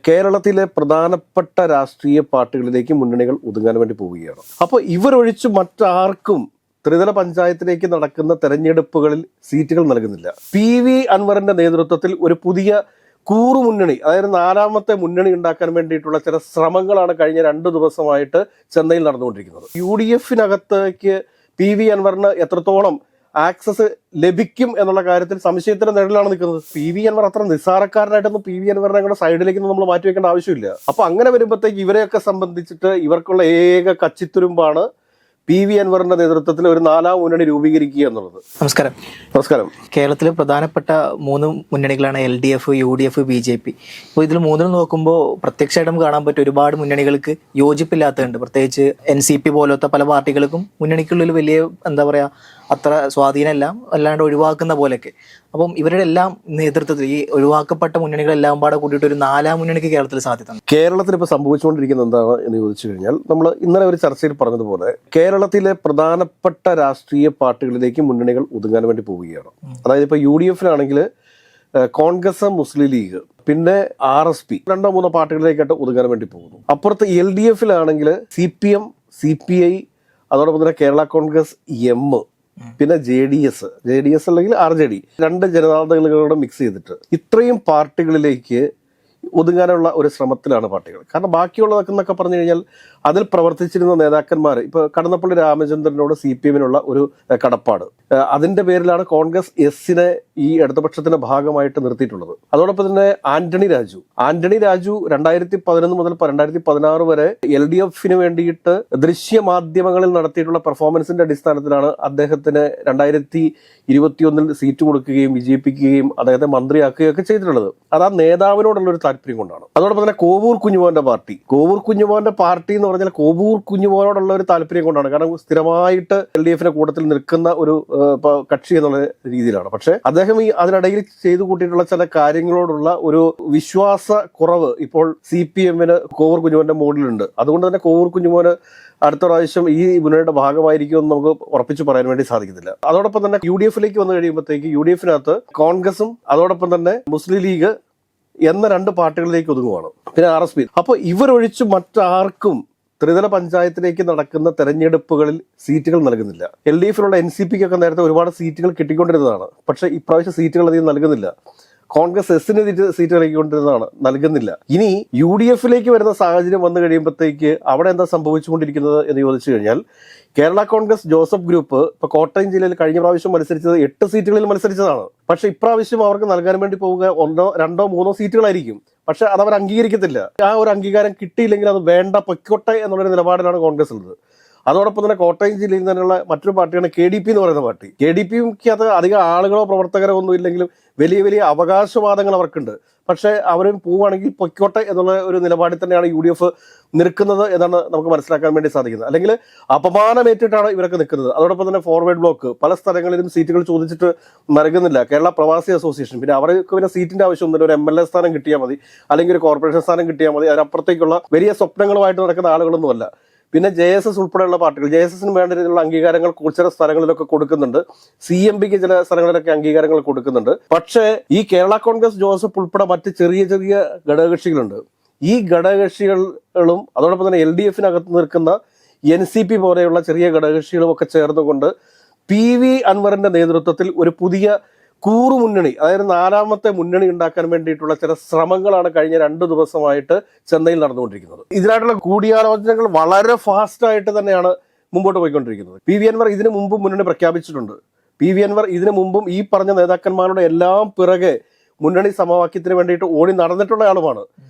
കേരളത്തിലെ പ്രധാനപ്പെട്ട രാഷ്ട്രീയ പാർട്ടികളിലേക്ക് മുന്നണികൾ ഒതുങ്ങാൻ വേണ്ടി പോവുകയാണ്. അപ്പോൾ ഇവരൊഴിച്ച് മറ്റാർക്കും ത്രിതല പഞ്ചായത്തിലേക്ക് നടക്കുന്ന തെരഞ്ഞെടുപ്പുകളിൽ സീറ്റുകൾ നൽകുന്നില്ല. PV അൻവറിന്റെ നേതൃത്വത്തിൽ ഒരു പുതിയ കൂറുമുന്നണി, അതായത് നാലാമത്തെ മുന്നണി ഉണ്ടാക്കാൻ വേണ്ടിയിട്ടുള്ള ചില ശ്രമങ്ങളാണ് കഴിഞ്ഞ 2 ദിവസമായിട്ട് ചെന്നൈയിൽ നടന്നുകൊണ്ടിരിക്കുന്നത്. UDF-നകത്തേക്ക് PV അൻവറിന് എത്രത്തോളം ആക്സസ് ലഭിക്കും എന്നുള്ള കാര്യത്തിൽ സംശയത്തിന്റെ നിഴലാണ് നിൽക്കുന്നത്. PV അൻവർ അത്ര നിസ്സാരക്കാരനായിട്ടൊന്നും PV അൻവറിനെ കൂടെ സൈഡിലേക്ക് നമ്മൾ മാറ്റി വെക്കേണ്ട ആവശ്യമില്ല. അപ്പൊ അങ്ങനെ വരുമ്പോഴത്തേക്ക് ഇവരെയൊക്കെ സംബന്ധിച്ചിട്ട് ഇവർക്കുള്ള ഏക കച്ചിത്തുരുമ്പാണ് PV അൻവറിന്റെ നേതൃത്വത്തിൽ ഒരു 4ാം മുന്നണി രൂപീകരിക്കുക എന്നുള്ളത്. നമസ്കാരം. കേരളത്തിലെ പ്രധാനപ്പെട്ട 3 മുന്നണികളാണ് LDF, UDF, BJP. അപ്പോൾ ഇതിൽ 3 നോക്കുമ്പോൾ പ്രത്യക്ഷമായിട്ട് നമുക്ക് കാണാൻ പറ്റും ഒരുപാട് മുന്നണികൾക്ക് യോജിപ്പില്ലാത്തതുണ്ട്. പ്രത്യേകിച്ച് NCP പോലത്തെ പല പാർട്ടികൾക്കും മുന്നണിക്കുള്ളിൽ വലിയ അത്ര സ്വാധീനമല്ല, അല്ലാണ്ട് ഒഴിവാക്കുന്ന പോലെയൊക്കെ. അപ്പം ഇവരുടെ എല്ലാം നേതൃത്വത്തിൽ ഈ ഒഴിവാക്കപ്പെട്ട മുന്നണികളെല്ലാം പാടെ കൂട്ടിയിട്ട് ഒരു 4ാം മുന്നണിക്ക് കേരളത്തിൽ സാധ്യത. കേരളത്തിൽ ഇപ്പോൾ സംഭവിച്ചുകൊണ്ടിരിക്കുന്നത് എന്താണ് എന്ന് ചോദിച്ചു കഴിഞ്ഞാൽ, നമ്മൾ ഇന്നലെ ഒരു ചർച്ചയിൽ പറഞ്ഞതുപോലെ കേരളത്തിലെ പ്രധാനപ്പെട്ട രാഷ്ട്രീയ പാർട്ടികളിലേക്ക് മുന്നണികൾ ഒതുങ്ങാൻ വേണ്ടി പോവുകയാണ്. അതായത് ഇപ്പോൾ UDF-നാണെങ്കിൽ കോൺഗ്രസ്, മുസ്ലിം ലീഗ്, പിന്നെ RSP 2-3 പാർട്ടികളിലേക്കായിട്ട് ഒതുങ്ങാൻ വേണ്ടി പോകുന്നു. അപ്പുറത്ത് LDF-ലാണെങ്കിൽ CPM, CPI, അതോടൊപ്പം തന്നെ കേരള കോൺഗ്രസ് M, പിന്നെ JDS അല്ലെങ്കിൽ RJD, 2 ജനതാദളുകളോട് മിക്സ് ചെയ്തിട്ട് ഇത്രയും പാർട്ടികളിലേക്ക് ഒതുങ്ങാനുള്ള ഒരു ശ്രമത്തിലാണ് പാർട്ടികൾ. കാരണം ബാക്കിയുള്ളതൊക്കെ പറഞ്ഞു കഴിഞ്ഞാൽ അതിൽ പ്രവർത്തിച്ചിരുന്ന നേതാക്കന്മാർ, ഇപ്പൊ കടന്നപ്പള്ളി രാമചന്ദ്രനോട് CPM-നുള്ള ഒരു കടപ്പാട്, അതിന്റെ പേരിലാണ് കോൺഗ്രസ് S-നെ ഈ ഇടതുപക്ഷത്തിന്റെ ഭാഗമായിട്ട് നിർത്തിയിട്ടുള്ളത്. അതോടൊപ്പം തന്നെ ആന്റണി രാജു 2011 മുതൽ 2016 വരെ LDF-ന് വേണ്ടിയിട്ട് ദൃശ്യമാധ്യമങ്ങളിൽ നടത്തിയിട്ടുള്ള പെർഫോമൻസിന്റെ അടിസ്ഥാനത്തിലാണ് അദ്ദേഹത്തിന് 2021 സീറ്റ് കൊടുക്കുകയും വിജയിപ്പിക്കുകയും അദ്ദേഹത്തെ മന്ത്രിയാക്കുകയും ഒക്കെ ചെയ്തിട്ടുള്ളത്. അത് ആ നേതാവിനോടുള്ള ഒരു താല്പര്യം കൊണ്ടാണ്. അതോടൊപ്പം തന്നെ കോവൂർ കുഞ്ഞുമോന്റെ പാർട്ടി എന്ന് പറഞ്ഞാൽ കോവൂർ കുഞ്ഞുമോനോടുള്ള ഒരു താല്പര്യം കൊണ്ടാണ്. കാരണം സ്ഥിരമായിട്ട് LDF-ന്റെ കൂട്ടത്തിൽ നിൽക്കുന്ന ഒരു കക്ഷി എന്നുള്ള രീതിയിലാണ്. പക്ഷെ അദ്ദേഹം ഈ അതിനിടയിൽ ചെയ്തു കൂട്ടിയിട്ടുള്ള ചില കാര്യങ്ങളോടുള്ള ഒരു വിശ്വാസ കുറവ് ഇപ്പോൾ CPM-ന് കോവൂർ കുഞ്ഞുമോന്റെ മുകളിലുണ്ട്. അതുകൊണ്ട് തന്നെ കോവൂർ കുഞ്ഞുമോന് അടുത്ത പ്രാവശ്യം ഈ മുന്നണിയുടെ ഭാഗമായിരിക്കുമെന്ന് നമുക്ക് ഉറപ്പിച്ചു പറയാൻ വേണ്ടി സാധിക്കുന്നില്ല. അതോടൊപ്പം തന്നെ UDF-ലേക്ക് വന്നു കഴിയുമ്പോഴത്തേക്ക് UDF-നകത്ത് കോൺഗ്രസും അതോടൊപ്പം തന്നെ മുസ്ലിം ലീഗ് എന്ന 2 പാർട്ടികളിലേക്ക് ഒതുങ്ങുവാണ്. പിന്നെ RSP. അപ്പോൾ ഇവരൊഴിച്ച് മറ്റാർക്കും ത്രിതല പഞ്ചായത്തിലേക്ക് നടക്കുന്ന തെരഞ്ഞെടുപ്പുകളിൽ സീറ്റുകൾ നൽകുന്നില്ല. LDF-ലുള്ള NCP-ക്കൊക്കെ നേരത്തെ ഒരുപാട് സീറ്റുകൾ കിട്ടിക്കൊണ്ടിരുന്നതാണ്. പക്ഷെ ഇപ്രാവശ്യം സീറ്റുകൾ അധികം നൽകുന്നില്ല. കോൺഗ്രസ് S-ന് സീറ്റ് നൽകിക്കൊണ്ടിരുന്നതാണ്, നൽകുന്നില്ല. ഇനി UDF-ലേക്ക് വരുന്ന സാഹചര്യം വന്നു കഴിയുമ്പോഴത്തേക്ക് അവിടെ എന്താ സംഭവിച്ചുകൊണ്ടിരിക്കുന്നത് എന്ന് ചോദിച്ചു കഴിഞ്ഞാൽ, കേരള കോൺഗ്രസ് ജോസഫ് ഗ്രൂപ്പ് ഇപ്പൊ കോട്ടയം ജില്ലയിൽ കഴിഞ്ഞ പ്രാവശ്യം മത്സരിച്ചത് 8 സീറ്റുകളിൽ മത്സരിച്ചതാണ്. പക്ഷെ ഇപ്രാവശ്യം അവർക്ക് നൽകാൻ വേണ്ടി പോവുക 1, 2, 3 സീറ്റുകളായിരിക്കും. പക്ഷെ അതവർ അംഗീകരിക്കത്തില്ല. ആ ഒരു അംഗീകാരം കിട്ടിയില്ലെങ്കിൽ അത് വേണ്ട, പൊയ്ക്കോട്ടെ എന്നുള്ളൊരു നിലപാടിലാണ് കോൺഗ്രസ് ഉള്ളത്. അതോടൊപ്പം തന്നെ കോട്ടയം ജില്ലയിൽ തന്നെയുള്ള മറ്റൊരു പാർട്ടിയാണ് KDP എന്ന് പറയുന്ന പാർട്ടി. KDP-ക്ക് അത് അധികം ആളുകളോ പ്രവർത്തകരോ ഒന്നും ഇല്ലെങ്കിലും വലിയ അവകാശവാദങ്ങൾ അവർക്കുണ്ട്. പക്ഷെ അവരും പോവുകയാണെങ്കിൽ പൊയ്ക്കോട്ടെ എന്നുള്ള ഒരു നിലപാടിൽ തന്നെയാണ് UDF നിൽക്കുന്നത് എന്നാണ് നമുക്ക് മനസ്സിലാക്കാൻ വേണ്ടി സാധിക്കുന്നത്. അല്ലെങ്കിൽ അപമാനമേറ്റിട്ടാണ് ഇവരൊക്കെ നിൽക്കുന്നത്. അതോടൊപ്പം തന്നെ ഫോർവേഡ് ബ്ലോക്ക് പല സ്ഥലങ്ങളിലും സീറ്റുകൾ ചോദിച്ചിട്ട് നൽകുന്നില്ല. കേരള പ്രവാസി അസോസിയേഷൻ, പിന്നെ അവർക്ക് പിന്നെ സീറ്റിന്റെ ആവശ്യമൊന്നുമില്ല. ഒരു MLA സ്ഥാനം കിട്ടിയാൽ മതി, അല്ലെങ്കിൽ ഒരു കോർപ്പറേഷൻ സ്ഥാനം കിട്ടിയാൽ മതി. അതിനപ്പുറത്തേക്കുള്ള വലിയ സ്വപ്നങ്ങളുമായിട്ട് നടക്കുന്ന ആളുകളൊന്നുമല്ല. പിന്നെ JSS ഉൾപ്പെടെയുള്ള പാർട്ടികൾ, JSS-ന് വേണ്ട രീതിയിലുള്ള അംഗീകാരങ്ങൾ ചില സ്ഥലങ്ങളിലൊക്കെ കൊടുക്കുന്നുണ്ട്. CMP-ക്ക് ചില സ്ഥലങ്ങളിലൊക്കെ അംഗീകാരങ്ങൾ കൊടുക്കുന്നുണ്ട്. പക്ഷേ ഈ കേരള കോൺഗ്രസ് ജോസഫ് ഉൾപ്പെടെ മറ്റ് ചെറിയ ഘടകകക്ഷികളുണ്ട്. ഈ ഘടകകക്ഷികളും അതോടൊപ്പം തന്നെ LDF-നകത്ത് നിൽക്കുന്ന NCP പോലെയുള്ള ചെറിയ ഘടകകക്ഷികളും ഒക്കെ ചേർന്നുകൊണ്ട് PV അൻവറിന്റെ നേതൃത്വത്തിൽ ഒരു പുതിയ കൂറുമുന്നണി, അതായത് 4ാമത്തെ മുന്നണി ഉണ്ടാക്കാൻ വേണ്ടിയിട്ടുള്ള ചില ശ്രമങ്ങളാണ് കഴിഞ്ഞ 2 ദിവസമായിട്ട് ചെന്നൈയിൽ നടന്നുകൊണ്ടിരിക്കുന്നത്. ഇതിനായിട്ടുള്ള കൂടിയാലോചനകൾ വളരെ ഫാസ്റ്റായിട്ട് തന്നെയാണ് മുമ്പോട്ട് പോയിക്കൊണ്ടിരിക്കുന്നത്. PV അൻവർ ഇതിനു മുമ്പ് മുന്നണി പ്രഖ്യാപിച്ചിട്ടുണ്ട്. PV അൻവർ ഇതിനു മുമ്പും ഈ പറഞ്ഞ നേതാക്കന്മാരുടെ എല്ലാം പിറകെ മുന്നണി സമവാക്യത്തിന് വേണ്ടിയിട്ട് ഓടി നടന്നിട്ടുള്ള ആളുമാണ്.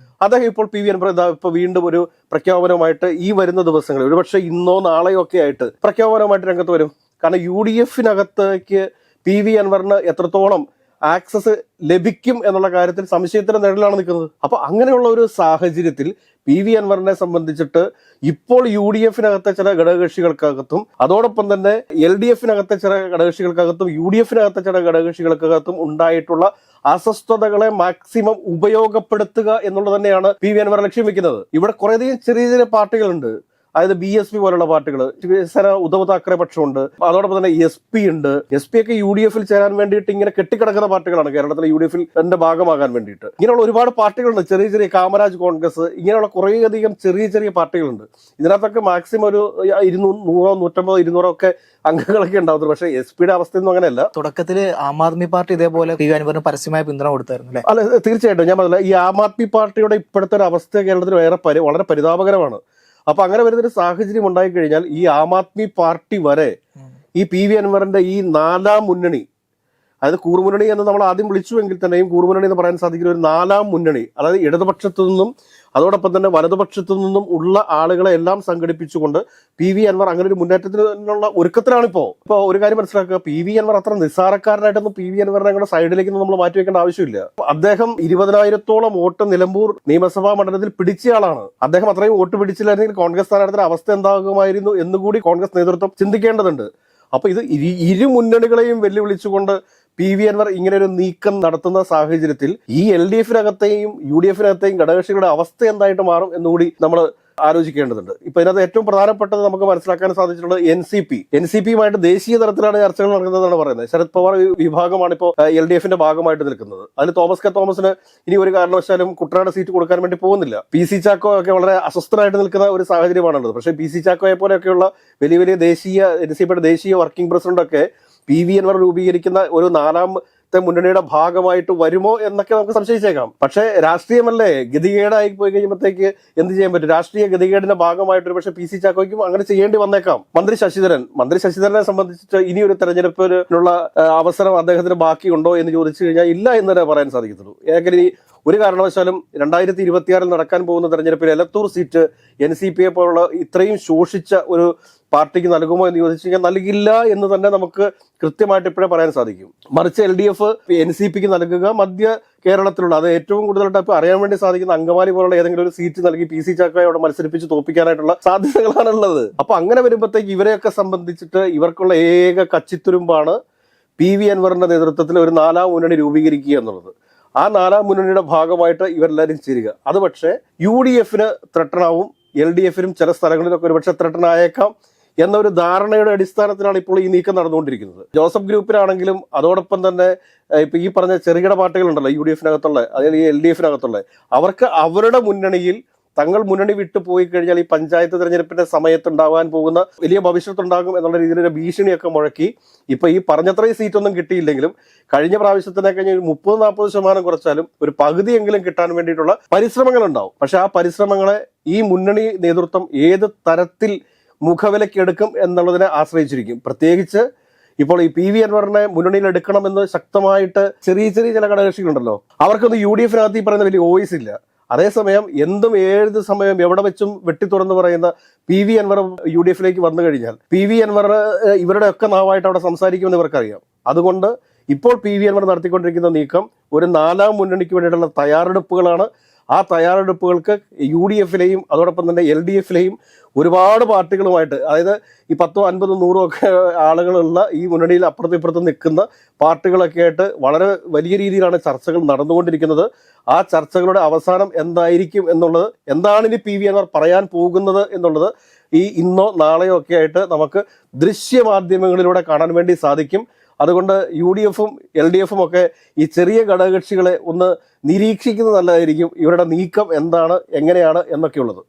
അദ്ദേഹം ഇപ്പോൾ PV അൻവർ ഇപ്പോൾ വീണ്ടും ഒരു പ്രഖ്യാപനവുമായിട്ട് ഈ വരുന്ന ദിവസങ്ങളിൽ, ഒരുപക്ഷെ ഇന്നോ നാളെയോ ഒക്കെ ആയിട്ട് പ്രഖ്യാപനവുമായിട്ട് രംഗത്ത് വരും. കാരണം UDF-നകത്തേക്ക് PV അൻവറിന് എത്രത്തോളം ആക്സസ് ലഭിക്കും എന്നുള്ള കാര്യത്തിൽ സംശയത്തിന്റെ നിഴലാണ് നിൽക്കുന്നത്. അപ്പൊ അങ്ങനെയുള്ള ഒരു സാഹചര്യത്തിൽ PV അൻവറിനെ സംബന്ധിച്ചിട്ട് ഇപ്പോൾ UDF-നകത്തെ ചില ഘടകകക്ഷികൾക്കകത്തും അതോടൊപ്പം തന്നെ LDF-നകത്തെ ചില ഘടകകക്ഷികൾക്കകത്തും UDF-നകത്തെ ചില ഘടകകക്ഷികൾക്കകത്തും ഉണ്ടായിട്ടുള്ള അസ്വസ്ഥതകളെ മാക്സിമം ഉപയോഗപ്പെടുത്തുക എന്നുള്ളത് തന്നെയാണ് PV അൻവർ ലക്ഷ്യം വെക്കുന്നത്. ഇവിടെ കുറേയധികം ചെറിയ പാർട്ടികളുണ്ട്. അതായത് BSP പോലുള്ള പാർട്ടികൾ, ശിവസേന ഉദ്ധവ് താക്കറെ പക്ഷമുണ്ട്, അതോടൊപ്പം തന്നെ SP ഉണ്ട്. SP ഒക്കെ UDF ചേരാൻ വേണ്ടിയിട്ട് ഇങ്ങനെ കെട്ടിക്കിടക്കുന്ന പാർട്ടികളാണ് കേരളത്തിലെ UDF ഭാഗമാകാൻ വേണ്ടിയിട്ട്. ഇങ്ങനെയുള്ള ഒരുപാട് പാർട്ടികളുണ്ട്, ചെറിയ ചെറിയ കാമരാജ് കോൺഗ്രസ്, ഇങ്ങനെയുള്ള കുറേയധികം ചെറിയ ചെറിയ പാർട്ടികളുണ്ട്. ഇതിനകത്തൊക്കെ മാക്സിമം ഒരു 100, 150, 200 ഒക്കെ അംഗങ്ങളൊക്കെ ഉണ്ടാവുന്നത്. പക്ഷേ SP അവസ്ഥയൊന്നും അങ്ങനെയല്ല. തുടക്കത്തിൽ ആം ആദ്മി പാർട്ടി ഇതേപോലെ PV അൻവറിന് പരസ്യമായ പിന്തുണ കൊടുത്തായിരുന്നു അല്ലെ? അല്ല, തീർച്ചയായിട്ടും ഞാൻ പറഞ്ഞില്ല, ഈ ആം ആദ്മി പാർട്ടിയുടെ ഇപ്പോഴത്തെ ഒരു അവസ്ഥ കേരളത്തിൽ വളരെ പരിതാപകരമാണ്. അപ്പൊ അങ്ങനെ വരുന്നൊരു സാഹചര്യം ഉണ്ടായി കഴിഞ്ഞാൽ ഈ ആം ആദ്മി പാർട്ടി വരെ ഈ PV അൻവറിന്റെ ഈ 4ാം മുന്നണി, അതായത് കൂറുമുന്നണി എന്ന് നമ്മൾ ആദ്യം വിളിച്ചുവെങ്കിൽ തന്നെയും കൂറുമുന്നണി എന്ന് പറയാൻ സാധിക്കുന്ന ഒരു 4ാം മുന്നണി, അതായത് ഇടതുപക്ഷത്തു നിന്നും അതോടൊപ്പം തന്നെ വലതുപക്ഷത്തു നിന്നും ഉള്ള ആളുകളെ എല്ലാം സംഘടിപ്പിച്ചുകൊണ്ട് PV അൻവർ അങ്ങനെ ഒരു മുന്നേറ്റത്തിനുള്ള ഒരുക്കത്തിലാണ് ഇപ്പോൾ ഒരു കാര്യം മനസ്സിലാക്കുക, PV അൻവർ അത്ര നിസ്സാരക്കാരനായിട്ടൊന്നും PV അൻവറിനെ അങ്ങനെ സൈഡിലേക്ക് നമ്മൾ മാറ്റിവെക്കേണ്ട ആവശ്യമില്ല. അദ്ദേഹം 20,000-ഓളം വോട്ട് നിലമ്പൂർ നിയമസഭാ മണ്ഡലത്തിൽ പിടിച്ചയാളാണ്. അദ്ദേഹം അത്രയും വോട്ട് പിടിച്ചില്ലായിരുന്നെങ്കിൽ കോൺഗ്രസ് സ്ഥാനാർത്ഥിയുടെ അവസ്ഥ എന്താകുമായിരുന്നു എന്നുകൂടി കോൺഗ്രസ് നേതൃത്വം ചിന്തിക്കേണ്ടതുണ്ട്. അപ്പൊ ഇത് ഇരു മുന്നണികളെയും വെല്ലുവിളിച്ചുകൊണ്ട് PV അൻവർ ഇങ്ങനെ ഒരു നീക്കം നടത്തുന്ന സാഹചര്യത്തിൽ ഈ LDF-നകത്തെയും UDF-നകത്തെയും ഘടകകക്ഷികളുടെ അവസ്ഥ എന്തായിട്ട് മാറും എന്നുകൂടി നമ്മൾ ആലോചിക്കേണ്ടതുണ്ട്. ഇപ്പൊ ഇതിനകത്ത് ഏറ്റവും പ്രധാനപ്പെട്ടത് നമുക്ക് മനസ്സിലാക്കാൻ സാധിച്ചിട്ടുള്ളത് NCP-യുമായിട്ട് ദേശീയ തലത്തിലാണ് ചർച്ചകൾ നടക്കുന്നതെന്നാണ് പറയുന്നത്. ശരത് പവാർ വിഭാഗമാണ് ഇപ്പോൾ LDF-ന്റെ ഭാഗമായിട്ട് നിൽക്കുന്നത്. അതിൽ തോമസ് കെ തോമസിന് ഇനി ഒരു കാരണവശാലും കുട്ടനാട് സീറ്റ് കൊടുക്കാൻ വേണ്ടി പോകുന്നില്ല. PC ചാക്കോ ഒക്കെ വളരെ അസ്വസ്ഥനായിട്ട് നിൽക്കുന്ന ഒരു സാഹചര്യമാണുള്ളത്. പക്ഷേ PC ചാക്കോയെ പോലെയൊക്കെയുള്ള വലിയ വലിയ NCP-യുടെ ദേശീയ വർക്കിംഗ് പ്രസിഡന്റ് ഒക്കെ PV അൻവർ രൂപീകരിക്കുന്ന ഒരു 4ാമത്തെ മുന്നണിയുടെ ഭാഗമായിട്ട് വരുമോ എന്നൊക്കെ നമുക്ക് സംശയിച്ചേക്കാം. പക്ഷേ രാഷ്ട്രീയമല്ലേ, ഗതികേടായി പോയി കഴിയുമ്പോഴത്തേക്ക് എന്ത് ചെയ്യാൻ പറ്റും? രാഷ്ട്രീയ ഗതികേടിന്റെ ഭാഗമായിട്ട് പക്ഷേ PC ചാക്കോയ്ക്കും അങ്ങനെ ചെയ്യേണ്ടി വന്നേക്കാം. മന്ത്രി ശശിധരനെ സംബന്ധിച്ചിട്ട് ഇനി ഒരു തെരഞ്ഞെടുപ്പിനുള്ള അവസരം അദ്ദേഹത്തിന് ബാക്കിയുണ്ടോ എന്ന് ചോദിച്ചു കഴിഞ്ഞാൽ ഇല്ല എന്ന് തന്നെ പറയാൻ സാധിക്കത്തുള്ളൂ. ഏകരി ഒരു കാരണവശാലും 2026 നടക്കാൻ പോകുന്ന തെരഞ്ഞെടുപ്പിൽ എലത്തൂർ സീറ്റ് NCP-യെ പോലുള്ള ഇത്രയും ശോഷിച്ച ഒരു പാർട്ടിക്ക് നൽകുമോ എന്ന് ചോദിച്ചു കഴിഞ്ഞാൽ നൽകില്ല എന്ന് തന്നെ നമുക്ക് കൃത്യമായിട്ട് ഇപ്പോഴേ പറയാൻ സാധിക്കും. മറിച്ച് LDF NCP-ക്ക് നൽകുക മധ്യ കേരളത്തിലുള്ള, അത് ഏറ്റവും കൂടുതലായിട്ട് ഇപ്പോൾ അറിയാൻ വേണ്ടി സാധിക്കുന്ന അങ്കമാലി പോലുള്ള ഏതെങ്കിലും ഒരു സീറ്റ് നൽകി PC ചാക്കോയെ അവിടെ മത്സരിപ്പിച്ച് തോപ്പിക്കാനായിട്ടുള്ള സാധ്യതകളാണ് ഉള്ളത്. അപ്പൊ അങ്ങനെ വരുമ്പോഴത്തേക്ക് ഇവരെയൊക്കെ സംബന്ധിച്ചിട്ട് ഇവർക്കുള്ള ഏക കച്ചിത്തുരുമ്പാണ് PV അൻവറിന്റെ നേതൃത്വത്തിൽ ഒരു 4ാം മുന്നണി രൂപീകരിക്കുക എന്നുള്ളത്. ആ 4ാം മുന്നണിയുടെ ഭാഗമായിട്ട് ഇവരെല്ലാവരും ചേരുക. അത് പക്ഷേ UDF-ന് ത്രട്ടനാവും, LDF-നും ചില സ്ഥലങ്ങളിലൊക്കെ ഒരുപക്ഷെ ത്രട്ടനായേക്കാം എന്നൊരു ധാരണയുടെ അടിസ്ഥാനത്തിലാണ് ഇപ്പോൾ ഈ നീക്കം നടന്നുകൊണ്ടിരിക്കുന്നത്. ജോസഫ് ഗ്രൂപ്പിലാണെങ്കിലും അതോടൊപ്പം തന്നെ ഇപ്പൊ ഈ പറഞ്ഞ ചെറുകിട പാർട്ടികളുണ്ടല്ലോ UDF-നകത്തുള്ള, അതായത് ഈ LDF-നകത്തുള്ള, അവർക്ക് അവരുടെ മുന്നണിയിൽ തങ്ങൾ മുന്നണി വിട്ടു പോയി കഴിഞ്ഞാൽ ഈ പഞ്ചായത്ത് തെരഞ്ഞെടുപ്പിന്റെ സമയത്ത് ഉണ്ടാകാൻ പോകുന്ന വലിയ ഭവിഷ്യത്തുണ്ടാകും എന്നുള്ള രീതിയിലൊരു ഭീഷണിയൊക്കെ മുഴക്കി ഇപ്പൊ ഈ പറഞ്ഞത്രയും സീറ്റൊന്നും കിട്ടിയില്ലെങ്കിലും കഴിഞ്ഞ പ്രാവശ്യത്തിനെ കഴിഞ്ഞ 30-40% കുറച്ചാലും ഒരു പകുതിയെങ്കിലും കിട്ടാൻ വേണ്ടിയിട്ടുള്ള പരിശ്രമങ്ങൾ ഉണ്ടാവും. പക്ഷെ ആ പരിശ്രമങ്ങളെ ഈ മുന്നണി നേതൃത്വം ഏത് തരത്തിൽ മുഖവിലക്കെടുക്കും എന്നുള്ളതിനെ ആശ്രയിച്ചിരിക്കും. പ്രത്യേകിച്ച് ഇപ്പോൾ ഈ PV അൻവറിനെ മുന്നണിയിൽ എടുക്കണമെന്ന് ശക്തമായിട്ട് ചെറിയ ചില ഘടകകക്ഷികളുണ്ടല്ലോ, അവർക്കൊന്നും UDF-നകത്ത് ഈ പറയുന്ന വലിയ വോയിസ് ഇല്ല. അതേസമയം എന്തും ഏത് സമയം എവിടെ വെച്ചും വെട്ടിത്തുറന്ന് പറയുന്ന PV അൻവർ UDF-ലേക്ക് വന്നു കഴിഞ്ഞാൽ PV അൻവർ ഇവരുടെ ഒക്കെ നാവായിട്ട് അവിടെ സംസാരിക്കുമെന്ന് ഇവർക്കറിയാം. അതുകൊണ്ട് ഇപ്പോൾ PV അൻവർ നടത്തിക്കൊണ്ടിരിക്കുന്ന നീക്കം ഒരു 4ാം മുന്നണിക്ക് വേണ്ടിയിട്ടുള്ള തയ്യാറെടുപ്പുകളാണ്. ആ തയ്യാറെടുപ്പുകൾക്ക് UDF-ലെയും അതോടൊപ്പം തന്നെ LDF-ലെയും ഒരുപാട് പാർട്ടികളുമായിട്ട്, അതായത് ഈ 10, 50, 100 ഒക്കെ ആളുകളുള്ള ഈ മുന്നണിയിൽ അപ്പുറത്തും ഇപ്പുറത്തും നിൽക്കുന്ന പാർട്ടികളൊക്കെ ആയിട്ട് വളരെ വലിയ രീതിയിലാണ് ചർച്ചകൾ നടന്നുകൊണ്ടിരിക്കുന്നത്. ആ ചർച്ചകളുടെ അവസാനം എന്തായിരിക്കും എന്നുള്ളത്, എന്താണ് ഇനി PV അൻവർ പറയാൻ പോകുന്നത് എന്നുള്ളത് ഈ ഇന്നോ നാളെയോ ഒക്കെ ആയിട്ട് നമുക്ക് ദൃശ്യമാധ്യമങ്ങളിലൂടെ കാണാൻ വേണ്ടി സാധിക്കും. അതുകൊണ്ട് UDF-ഉം LDF-ഉം ഒക്കെ ഈ ചെറിയ ഘടകകക്ഷികളെ ഒന്ന് നിരീക്ഷിക്കുന്നത് നല്ലതായിരിക്കും, ഇവരുടെ നീക്കം എന്താണ്, എങ്ങനെയാണ് എന്നൊക്കെയുള്ളത്.